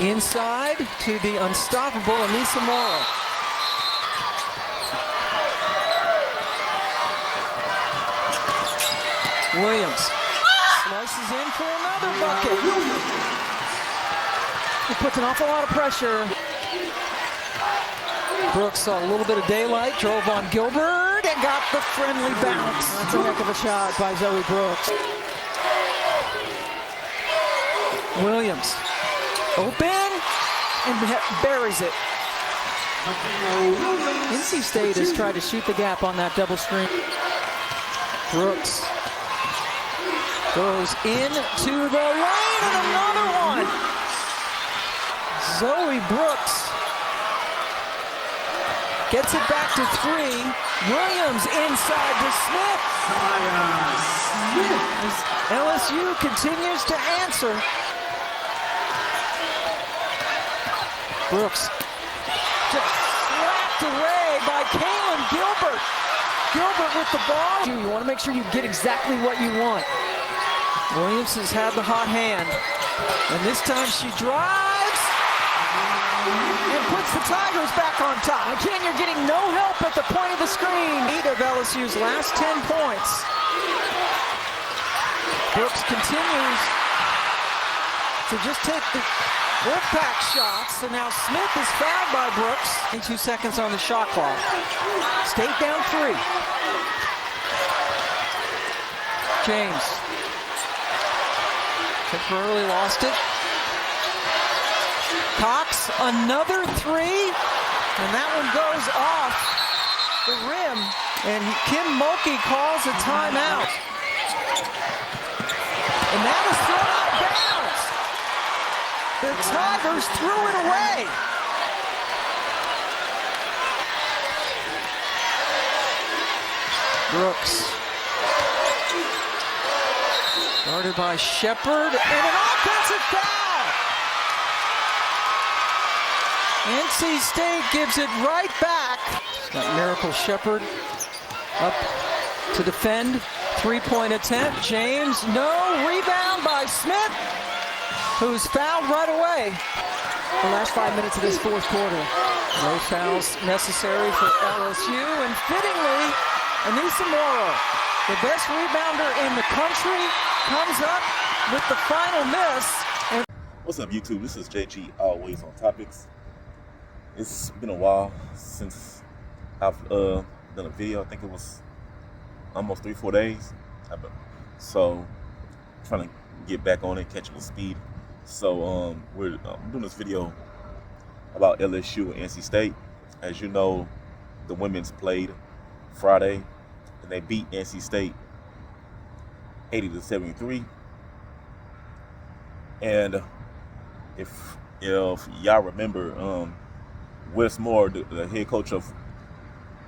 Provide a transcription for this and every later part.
Inside to the unstoppable Anissa Morrow. Williams slices in for another bucket. He puts an awful lot of pressure. Brooks saw a little bit of daylight, drove on Gilbert, and got the friendly bounce. That's a heck of a shot by Zoe Brooks. Williams, open, and buries it. NC State has tried to shoot the gap on that double screen. Brooks goes into the lane, and another one. Zoe Brooks gets it back to 3. Williams inside to Smith. As LSU continues to answer. Brooks just slapped away by Kaylin Gilbert. Gilbert with the ball. You want to make sure you get exactly what you want. Williams has had the hot hand. And this time she drives and puts the Tigers back on top. Again, you're getting no help at the point of the screen. 8 of LSU's last 10 points. Brooks continues to just take the Wolfpack shots, and now Smith is fouled by Brooks. 2 seconds on the shot clock. State down 3. James temporarily lost it. Cox, another 3, and that one goes off the rim, and Kim Mulkey calls a timeout. And that was thrown out of bounds. The Tigers threw it away. Brooks. Guarded by Shepard, and an offensive foul. NC State gives it right back. Got Miracle Shepard up to defend. 3-point attempt. James, no. Rebound by Smith, who's fouled right away. The last 5 minutes of this fourth quarter. No fouls necessary for LSU, and fittingly, Anissa Morrow, the best rebounder in the country, comes up with the final miss. And what's up, YouTube? This is JG, always on topics. It's been a while since I've done a video. I think it was almost 3-4 days. So I'm trying to get back on it, catch up with speed. So I'm doing this video about LSU and NC State. As you know, the women's played Friday, and they beat NC State 80-73. And if y'all remember, Wes Moore, the head coach of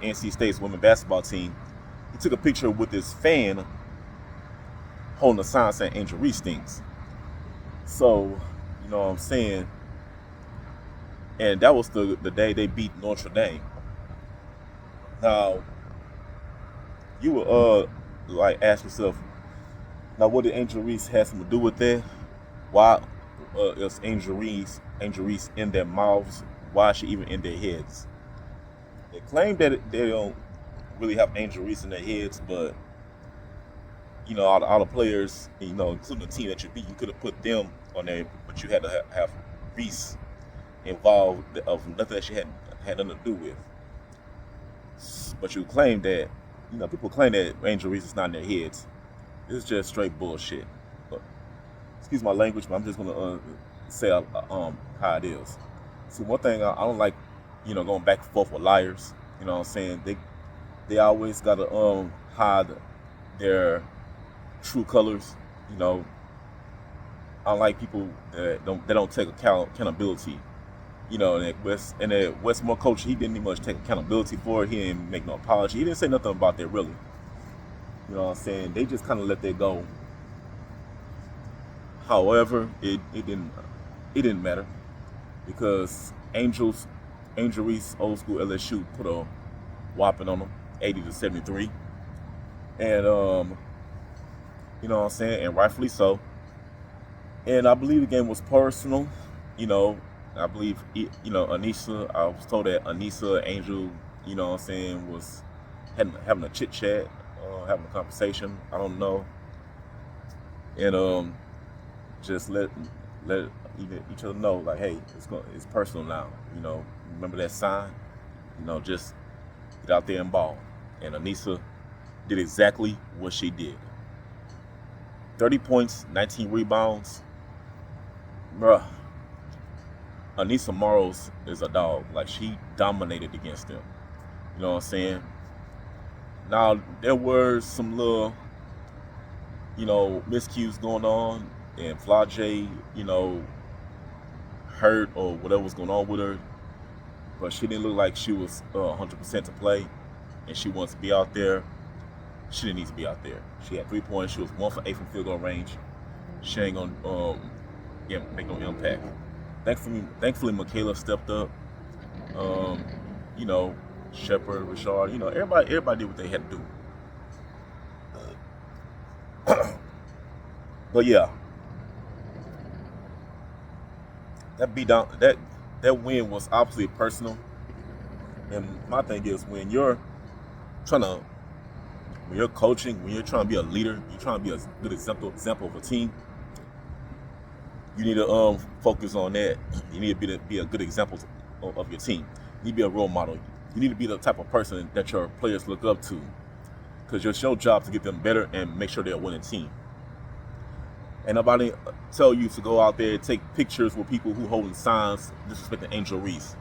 NC State's women's basketball team, he took a picture with his fan holding a sign saying Angel Reese stinks. So, you know what I'm saying? And that was the day they beat Notre Dame. Now, you would like ask yourself, now what did Angel Reese have something to do with that? Why is Angel Reese in their mouths? Why is she even in their heads? They claim that they don't really have Angel Reese in their heads, but you know, all the players, you know, including the team that you beat, you could have put them on there, but you had to have Reese involved of nothing that she had nothing to do with. But you claim that, you know, people claim that Angel Reese is not in their heads. It's just straight bullshit. But, excuse my language, but I'm just gonna say how it is. See, one thing I don't like, you know, going back and forth with liars. You know what I'm saying? They always gotta hide their true colors. You know, I don't like people that don't take accountability. You know, and that Wes Moore coach, he didn't even much take accountability for it. He didn't make no apology. He didn't say nothing about that really. You know what I'm saying? They just kind of let that go. However, it didn't matter because Angel Reese, old school LSU, put a whopping on them, 80-73, and you know what I'm saying, and rightfully so. And I believe the game was personal. you know, I believe, Anissa, I was told that Anissa Angel, what I'm saying, was having a chit chat, having a conversation. I don't know. And just let each other know, like, hey, it's personal now. Remember that sign. Just get out there and ball. And Anissa did exactly what she did. 30 points, 19 rebounds. Bruh, Anissa Morrows is a dog. Like, she dominated against them. You know what I'm saying? Now, there were some little, miscues going on, and Flau'jae, hurt or whatever was going on with her, but she didn't look like she was 100% to play, and she wants to be out there. She didn't need to be out there. She had 3 points. She was 1 for 8 from field goal range. She ain't gonna make no impact. Thankfully, Michaela stepped up. Shepard, Richard, everybody did what they had to do. But yeah, that beatdown, that win was obviously personal. And my thing is, when you're coaching, when you're trying to be a leader, you're trying to be a good example of a team. You need to focus on that. You need to be a good example of your team. You need to be a role model. You need to be the type of person that your players look up to, because it's your job to get them better and make sure they're a winning team. And nobody tell you to go out there and take pictures with people who holding signs disrespecting Angel Reese.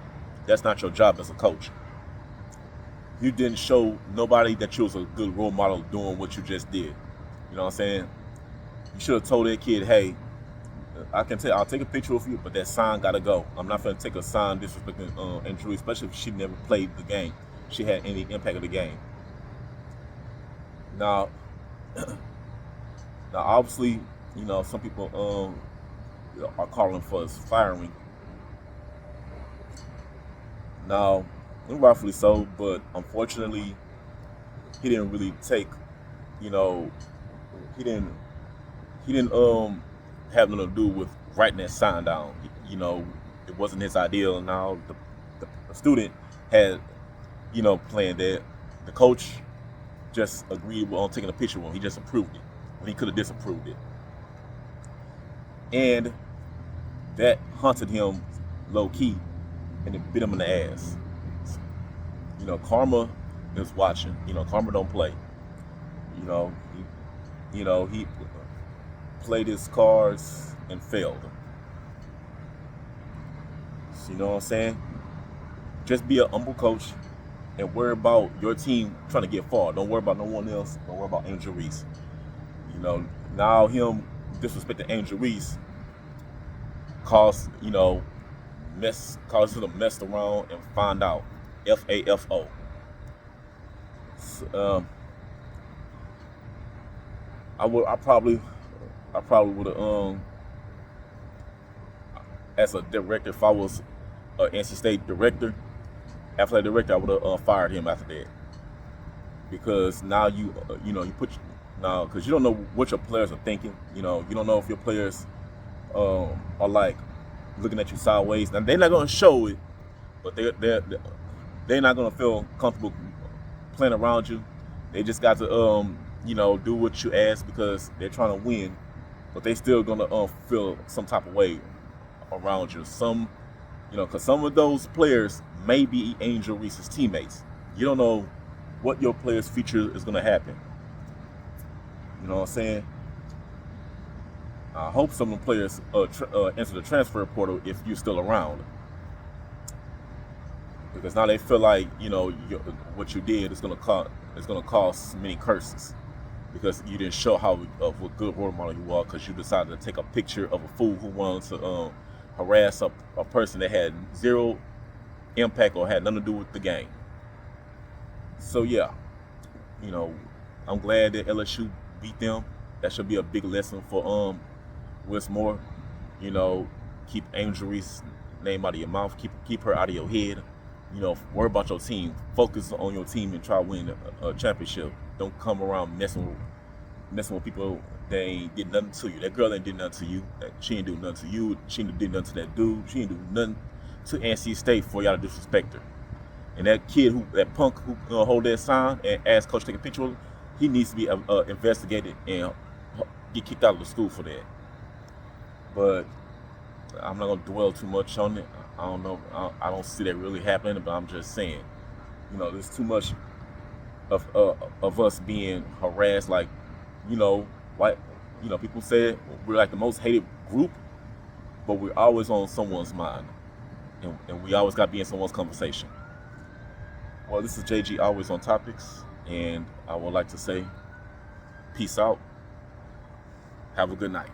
That's not your job as a coach. You didn't show nobody that you was a good role model doing what you just did. You know what I'm saying? You should have told that kid, hey, I'll take a picture with you, but that sign gotta go. I'm not gonna take a sign disrespecting Angel Reese, especially if she never played the game. She had any impact of the game. Now obviously, some people are calling for his firing. Now, and rightfully so, but unfortunately, he didn't really take, he didn't have nothing to do with writing that sign down. It wasn't his idea. Now the student had, planned that. The coach just agreed on taking a picture with him. He just approved it when he could have disapproved it. And that haunted him low key, and it bit him in the ass. Karma is watching. Karma don't play. He played his cards and failed. So, you know what I'm saying? Just be an humble coach and worry about your team trying to get far. Don't worry about no one else. Don't worry about Angel Reese. Now him disrespecting Angel Reese caused him to mess around and find out. FAFO. I probably would have as a director, if I was an NC State director, athletic director, I would have fired him after that, because now you put because you don't know what your players are thinking. You don't know if your players are like looking at you sideways. Now they're not going to show it, but they're not going to feel comfortable playing around you. They just got to do what you ask because they're trying to win, but they still going to feel some type of way around you. Because some of those players may be Angel Reese's teammates. You don't know what your player's future is going to happen. You know what I'm saying? I hope some of the players enter the transfer portal if you're still around, because now they feel like what you did is going to cause many curses, because you didn't show what good role model you are, because you decided to take a picture of a fool who wanted to harass a person that had zero impact or had nothing to do with the game. So yeah, I'm glad that LSU beat them. That should be a big lesson for Westmore. Keep Angel Reese's name out of your mouth. Keep her out of your head. Worry about your team. Focus on your team and try to win a championship. Don't come around messing with people they ain't did nothing to you. That girl ain't did nothing to you. She ain't do nothing to you. She ain't did nothing to that dude. She ain't do nothing to NC State for y'all to disrespect her. And that kid, that punk who hold that sign and ask coach to take a picture of him, he needs to be investigated and get kicked out of the school for that. But I'm not gonna dwell too much on it. I don't know. I don't see that really happening. But I'm just saying, there's too much of us being harassed. Like, people say we're like the most hated group, but we're always on someone's mind, and we always got to be in someone's conversation. Well, this is JG, always on topics, and I would like to say, peace out. Have a good night.